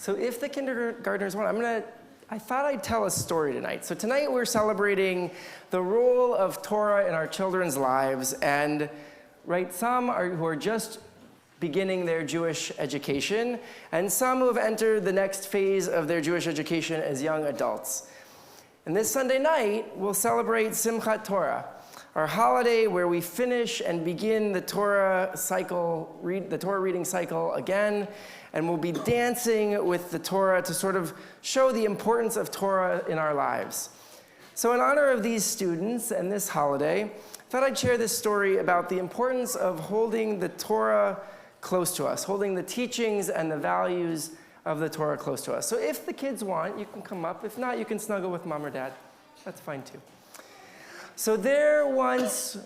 So if the kindergartners want, I thought I'd tell a story tonight. So tonight we're celebrating the role of Torah in our children's lives, and some who are just beginning their Jewish education, and some who have entered the next phase of their Jewish education as young adults. And this Sunday night, we'll celebrate Simchat Torah, our holiday where we finish and begin the Torah cycle, the Torah reading cycle again, and we'll be dancing with the Torah to sort of show the importance of Torah in our lives. So in honor of these students and this holiday, I thought I'd share this story about the importance of holding the Torah close to us, holding the teachings and the values of the Torah close to us. So if the kids want, you can come up. If not, you can snuggle with mom or dad. That's fine too. So there once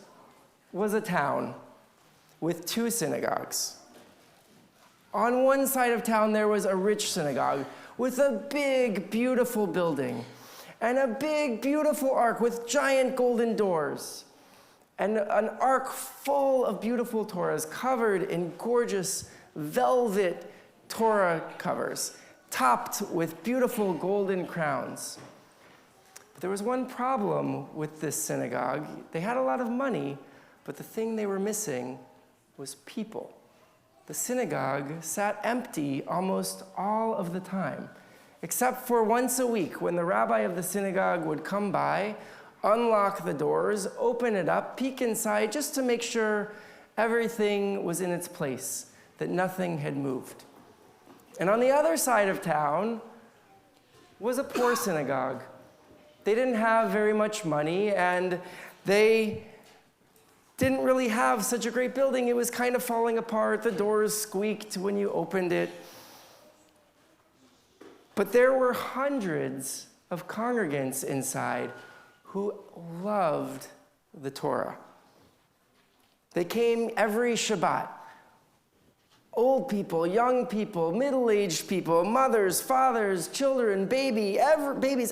was a town with 2 synagogues. On one side of town, there was a rich synagogue with a big, beautiful building and a big, beautiful ark with giant golden doors and an ark full of beautiful Torahs covered in gorgeous velvet Torah covers, topped with beautiful golden crowns. But there was one problem with this synagogue. They had a lot of money, but the thing they were missing was people. The synagogue sat empty almost all of the time, except for once a week when the rabbi of the synagogue would come by, unlock the doors, open it up, peek inside just to make sure everything was in its place, that nothing had moved. And on the other side of town was a poor synagogue. They didn't have very much money, and they didn't really have such a great building. It was kind of falling apart. The doors squeaked when you opened it. But there were hundreds of congregants inside who loved the Torah. They came every Shabbat. Old people, young people, middle-aged people, mothers, fathers, children, babies,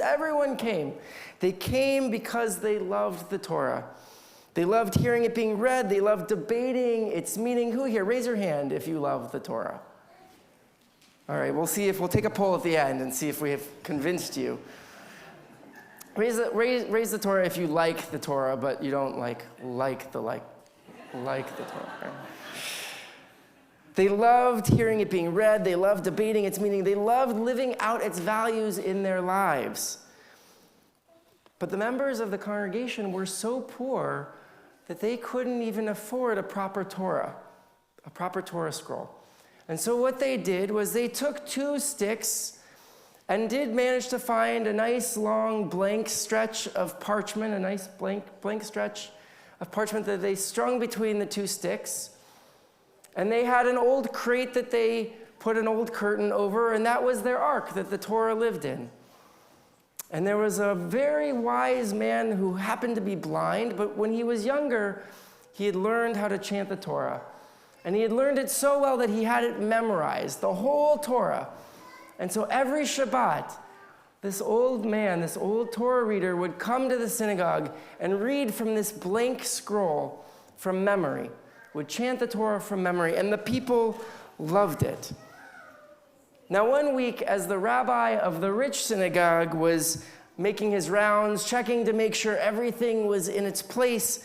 everyone came. They came because they loved the Torah. They loved hearing it being read. They loved debating its meaning. Who here? Raise your hand if you love the Torah. All right, we'll take a poll at the end and see if we have convinced you. Raise the Torah if you like the Torah, but you don't like the Torah. Right? They loved hearing it being read. They loved debating its meaning. They loved living out its values in their lives. But the members of the congregation were so poor that they couldn't even afford a proper Torah scroll. And so what they did was they took 2 sticks and did manage to find a nice long blank stretch of parchment, a nice blank stretch of parchment that they strung between the 2 sticks. And they had an old crate that they put an old curtain over, and that was their ark that the Torah lived in. And there was a very wise man who happened to be blind, but when he was younger, he had learned how to chant the Torah. And he had learned it so well that he had it memorized, the whole Torah. And so every Shabbat, this old man, this old Torah reader, would come to the synagogue and read from this blank scroll from memory, would chant the Torah from memory, and the people loved it. Now, one week, as the rabbi of the rich synagogue was making his rounds, checking to make sure everything was in its place,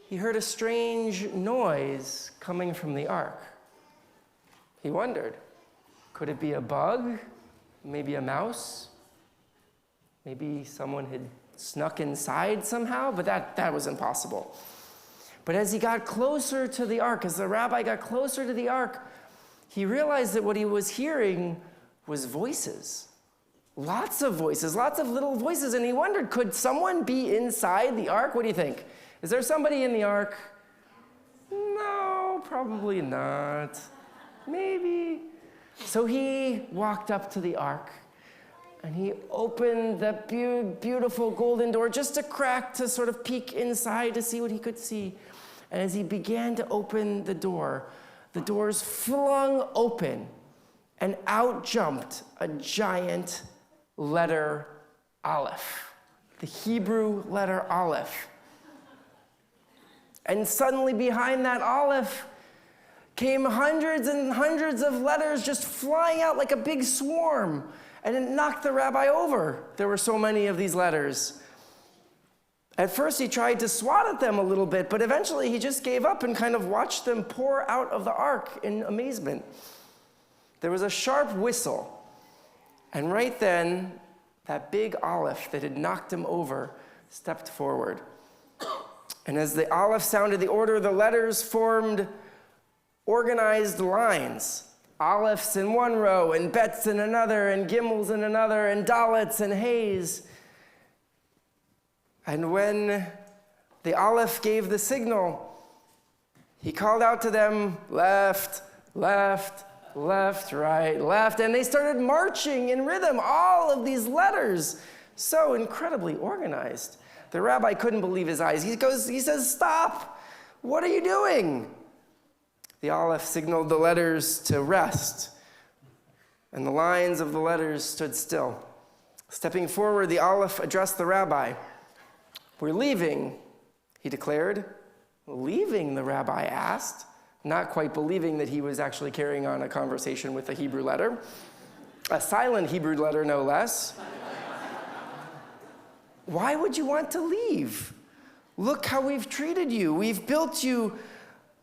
he heard a strange noise coming from the ark. He wondered, could it be a bug? Maybe a mouse? Maybe someone had snuck inside somehow? But that was impossible. But as he got closer to the ark, as the rabbi got closer to the ark, he realized that what he was hearing was voices. Lots of voices, lots of little voices. And he wondered, could someone be inside the ark? What do you think? Is there somebody in the ark? No, probably not. Maybe. So he walked up to the ark, and he opened the beautiful golden door just a crack to sort of peek inside to see what he could see. And as he began to open the doors flung open, and out jumped a giant letter Aleph, the Hebrew letter Aleph. And suddenly behind that Aleph came hundreds and hundreds of letters just flying out like a big swarm, and it knocked the rabbi over. There were so many of these letters. At first, he tried to swat at them a little bit, but eventually he just gave up and kind of watched them pour out of the ark in amazement. There was a sharp whistle, and right then, that big Aleph that had knocked him over stepped forward. And as the Aleph sounded the order, the letters formed organized lines. Alephs in one row, and bets in another, and gimels in another, and dalets and hays. And when the Aleph gave the signal, he called out to them, left, left, left, right, left, and they started marching in rhythm, all of these letters, so incredibly organized. The rabbi couldn't believe his eyes. He says, stop, what are you doing? The Aleph signaled the letters to rest, and the lines of the letters stood still. Stepping forward, the Aleph addressed the rabbi. We're leaving, he declared. Leaving, the rabbi asked, not quite believing that he was actually carrying on a conversation with a Hebrew letter, a silent Hebrew letter, no less. Why would you want to leave? Look how we've treated you. We've built you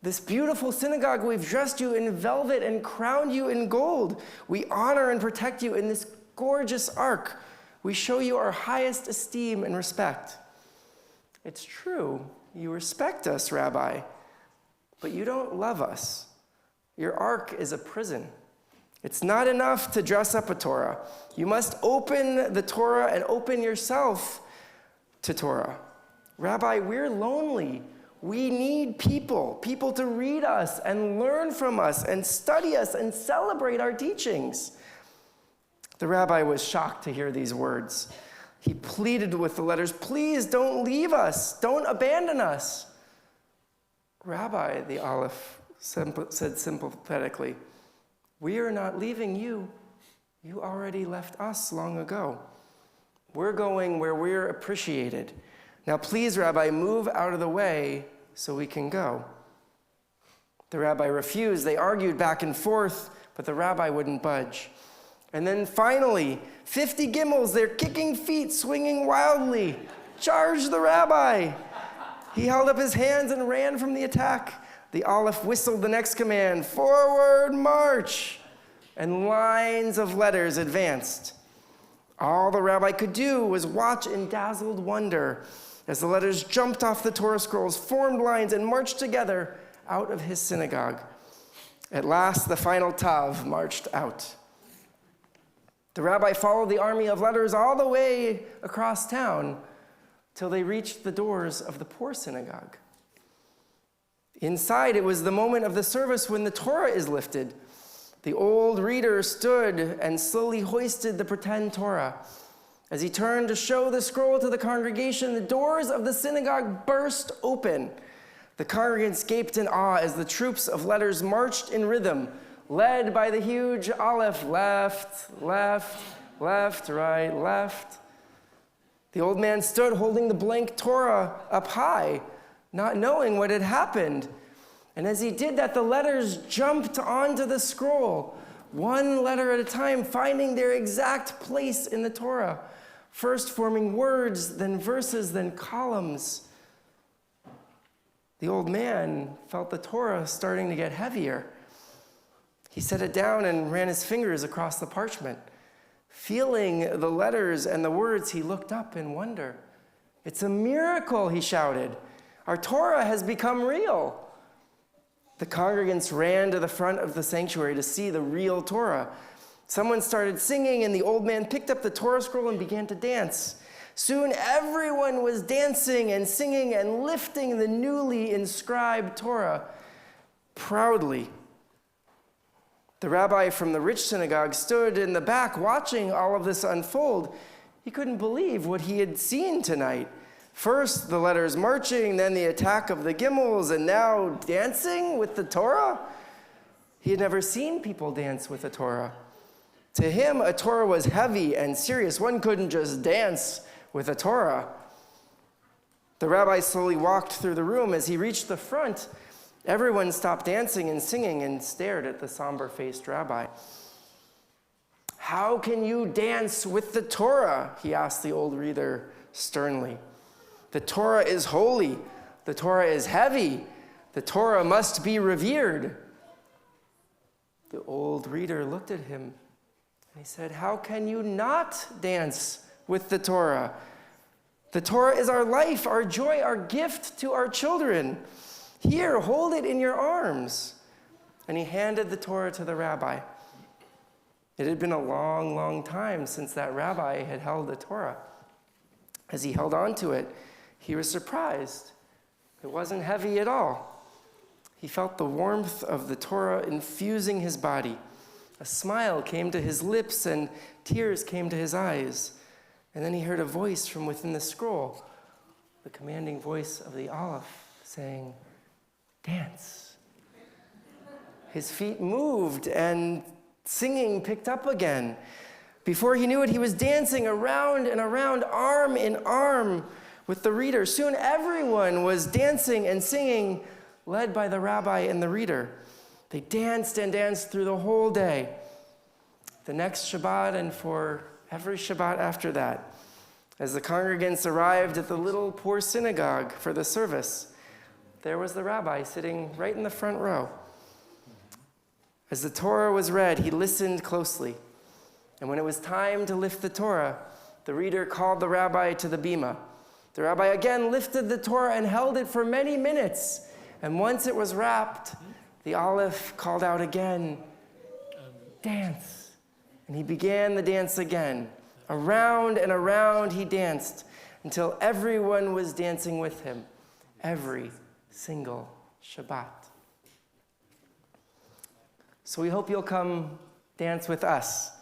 this beautiful synagogue. We've dressed you in velvet and crowned you in gold. We honor and protect you in this gorgeous ark. We show you our highest esteem and respect. It's true, you respect us, Rabbi, but you don't love us. Your ark is a prison. It's not enough to dress up a Torah. You must open the Torah and open yourself to Torah. Rabbi, we're lonely. We need people to read us and learn from us and study us and celebrate our teachings. The rabbi was shocked to hear these words. He pleaded with the letters, please don't leave us. Don't abandon us. Rabbi, the Aleph said sympathetically, we are not leaving you. You already left us long ago. We're going where we're appreciated. Now, please, Rabbi, move out of the way so we can go. The rabbi refused. They argued back and forth, but the rabbi wouldn't budge. And then finally, 50 gimels, their kicking feet swinging wildly, charged the rabbi. He held up his hands and ran from the attack. The Aleph whistled the next command, forward march, and lines of letters advanced. All the rabbi could do was watch in dazzled wonder as the letters jumped off the Torah scrolls, formed lines, and marched together out of his synagogue. At last, the final Tav marched out. The rabbi followed the army of letters all the way across town till they reached the doors of the poor synagogue. Inside, it was the moment of the service when the Torah is lifted. The old reader stood and slowly hoisted the pretend Torah. As he turned to show the scroll to the congregation, the doors of the synagogue burst open. The congregants gaped in awe as the troops of letters marched in rhythm, led by the huge Aleph, left, left, left, right, left. The old man stood holding the blank Torah up high, not knowing what had happened. And as he did that, the letters jumped onto the scroll, one letter at a time, finding their exact place in the Torah, first forming words, then verses, then columns. The old man felt the Torah starting to get heavier. He set it down and ran his fingers across the parchment. Feeling the letters and the words, he looked up in wonder. It's a miracle, he shouted. Our Torah has become real. The congregants ran to the front of the sanctuary to see the real Torah. Someone started singing, and the old man picked up the Torah scroll and began to dance. Soon everyone was dancing and singing and lifting the newly inscribed Torah proudly. The rabbi from the rich synagogue stood in the back watching all of this unfold. He couldn't believe what he had seen tonight. First, the letters marching, then the attack of the gimels, and now dancing with the Torah? He had never seen people dance with the Torah. To him, a Torah was heavy and serious. One couldn't just dance with a Torah. The rabbi slowly walked through the room. As he reached the front, Everyone stopped dancing and singing and stared at the somber-faced rabbi. "How can you dance with the Torah?" he asked the old reader sternly. "The Torah is holy. The Torah is heavy. The Torah must be revered." The old reader looked at him and he said, "How can you not dance with the Torah? The Torah is our life, our joy, our gift to our children. Here, hold it in your arms." And he handed the Torah to the rabbi. It had been a long, long time since that rabbi had held the Torah. As he held on to it, he was surprised. It wasn't heavy at all. He felt the warmth of the Torah infusing his body. A smile came to his lips and tears came to his eyes. And then he heard a voice from within the scroll, the commanding voice of the Aleph, saying, "Dance." His feet moved and singing picked up again. Before he knew it, he was dancing around and around, arm in arm with the reader. Soon everyone was dancing and singing, led by the rabbi and the reader. They danced and danced through the whole day. The next Shabbat and for every Shabbat after that, as the congregants arrived at the little poor synagogue for the service, there was the rabbi sitting right in the front row. As the Torah was read, he listened closely. And when it was time to lift the Torah, the reader called the rabbi to the bima. The rabbi again lifted the Torah and held it for many minutes. And once it was wrapped, the Aleph called out again, "Dance." And he began the dance again. Around and around he danced until everyone was dancing with him every single Shabbat. So we hope you'll come dance with us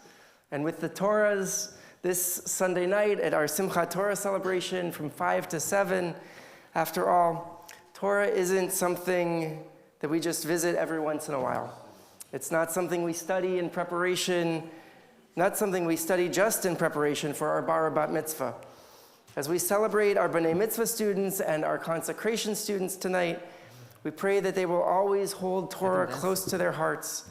and with the Torahs this Sunday night at our Simchat Torah celebration from 5 to 7. After all, Torah isn't something that we just visit every once in a while. It's not something we study in preparation, not something we study just in preparation for our bar or bat mitzvah. As we celebrate our B'nai Mitzvah students and our consecration students tonight, we pray that they will always hold Torah close to their hearts,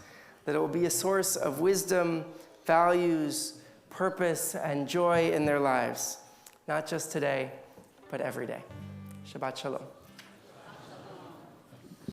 that it will be a source of wisdom, values, purpose, and joy in their lives, not just today, but every day. Shabbat Shalom.